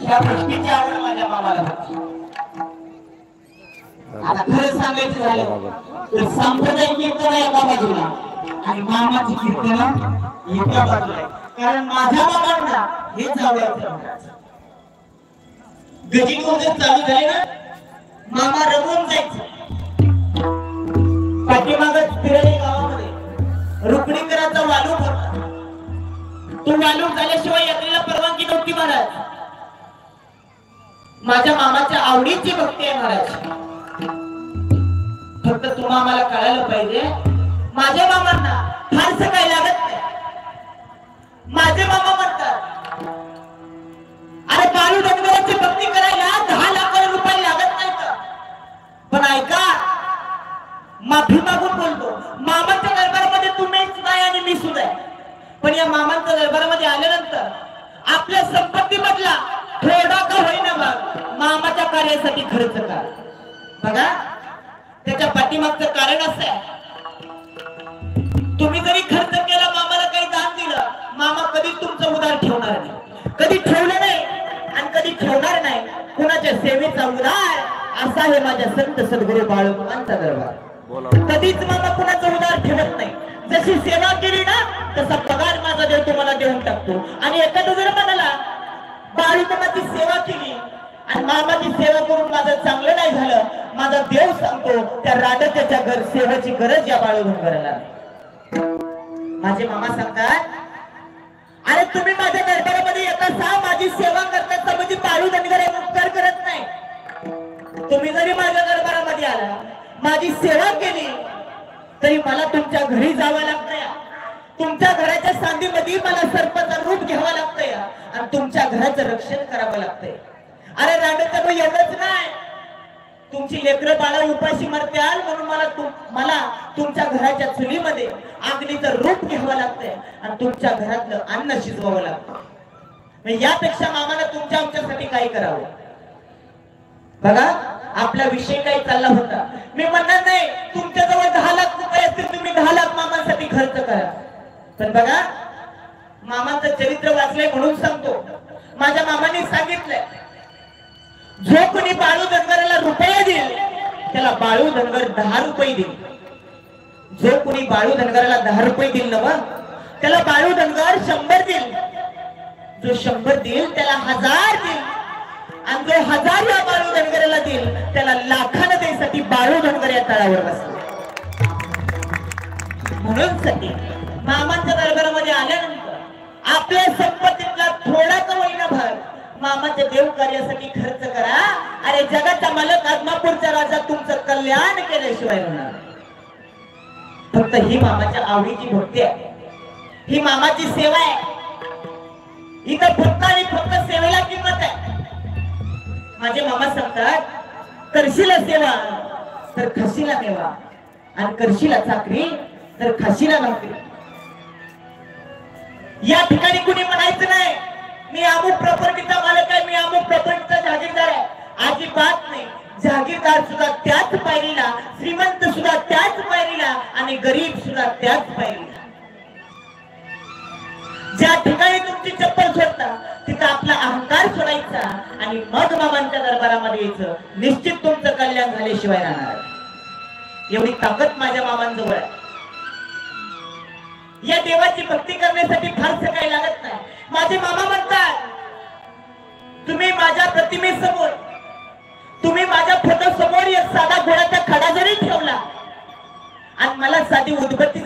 या गोष्टीची आवड माझ्या मामाला होती। आता खरं सांगायचं झालं तर सांप्रदायिक कीर्तन एका बाजूला आणि मामाची कीर्तन एका बाजूला, कारण माझ्या मामांना हे जावयाचं गजिंग चालू झाले ना, मामा रमून जायचं। पाठीमागच फिरले गावामध्ये रुक्मिणीकरांचा वालूक होता, तो वालूक झाल्याशिवाय यात्रेला परवानगी नव्हती महाराज। माझ्या मामाच्या आवडीची भक्ती आहे महाराज, फक्त तुम्हा मला कळायला पाहिजे माझ्या मामांना फारसं काही लागत नाही। माझे मामा म्हणतात अरे बाळू डोंगराची भक्ती करायला 10 लाख रुपये लागत नाही का? पण ऐका, माफी मागून बोलतो, मामाच्या दरबारामध्ये तुम्ही सुद्धा आणि मी सुद्धा, पण या मामांच्या दरबारामध्ये आल्यानंतर आपल्या संपत्ती मधला थोडा का होईना भाग मामाच्या कार्यासाठी खर्च करा। बघा त्याच्या पाठीमागचं कारण असं आहे, तुम्ही जरी खर्च केला, मामाला काही दान दिलं, मामा कधीच तुमचं उधार ठेवणार नाही, कधी ठेवलं नाही आणि कधी ठेवणार नाही। कुणाच्या सेवेचा उधार असा आहे माझ्या संत सद्गुरू बाळूमामांचा दरबार। कधीच मामा कुणाचा उधार ठेवत नाही। जशी सेवा केली ना तसा पगार माझा देव तुम्हाला देऊन टाकतो। आणि एखादा जर म्हणाला बाळूमामाची सेवा केली आणि मामाची सेवा करून माझं चांगलं नाही झालं, माझा देव सांगतो त्या राडत्याच्या सेवेची गरज या बाळूमामाला। माझे मामा सांगतात अरे तुम्ही माझ्या दरबारामध्ये येता, माझी सेवा करता, म्हणजे बाळू धनगर उपकार करत नाही। तुम्ही जरी माझ्या दरबारामध्ये आला, माझी सेवा केली, तरी मला तुमच्या घरी जावं लागतंय, तुमच्या घराच्या सांधीमध्ये मला सर्पाचं रूप घ्यावं लागतंय आणि तुमच्या घराचं रक्षण करावं लागतंय। अरे रांडचं मग एवढंच नाही, तुमची लेकरं बाळा उपाशी मरत्याल म्हणून मला तुमच्या घराच्या चुलीमध्ये अग्नीचं रूप घ्यावं लागतंय आणि तुमच्या घरातलं अन्न शिजवावं लागतं। यापेक्षा मामाला तुमच्या आमच्यासाठी काय करावं? बघा आपला विषय काही चालला होता, मी म्हणणार नाही तुमच्याजवळ 10 लाख रुपये असतील, तुम्ही 10 लाख मामांसाठी खर्च करा, पण बघा मामांचं चरित्र वाचलंय म्हणून सांगतो। माझ्या मामांनी सांगितलंय जो कोणी बाळू धनगराला रुपये देईल त्याला बाळू धनगर 10 रुपये देईल। जो कोणी बाळू धनगराला 10 रुपये देईल ना त्याला बाळू धनगर 100 देईल। जो 100 देईल त्याला 1000 देईल आणि जो 1000 या बाळू धनगराला देईल त्याला लाखानं द्यायसाठी बाळू धनगर या तळावर बसले। म्हणून साठी मामांच्या दरबारामध्ये आल्यानंतर आपल्या संपत्तीतला थोडा का होईना भाग मामाच्या देव कार्यासाठी खर्च करा। अरे जगाचा मालक आदमापूरचा राजा तुमचं कल्याण केल्याशिवाय होणार। फक्त ही मामाच्या आवडीची भक्ती आहे, ही मामाची सेवा आहे। इथं फक्त आणि फक्त सेवेला किंमत आहे। माझे मामा सांगतात करशीला सेवा तर खशीला नेवा आणि करशीला चाकरी तर खशीला नोकरी। या ठिकाणी कुणी म्हणायचं नाही मी अमुक प्रॉपर्टीचा मालक आहे, मी अमुक प्रॉपर्टीचा जागीरदार आहे, अजिबात नाही। जागीरदार सुद्धा त्याच पायरीला, श्रीमंत सुद्धा त्याच पायरीला आणि गरीब सुद्धा त्याच पायरीला। ज्या ठिकाणी तुमची चप्पल सोडता तिथं आपला अहंकार सोडायचा आणि मग मामांच्या दरबारामध्ये यायचं, निश्चित तुमचं कल्याण झाल्याशिवाय राहणार। एवढी ताकद माझ्या मामांजवळ आहे। या देवाची भक्ती करण्यासाठी फारसं काही लागत नाही। माझे मामा म्हणतात तुम्ही माझ्या प्रतिमेसमोर, तुम्ही माझ्या फोटो समोर एक साधा घोड्याचा खडा जरी ठेवला आणि मला साधी उदबत्ती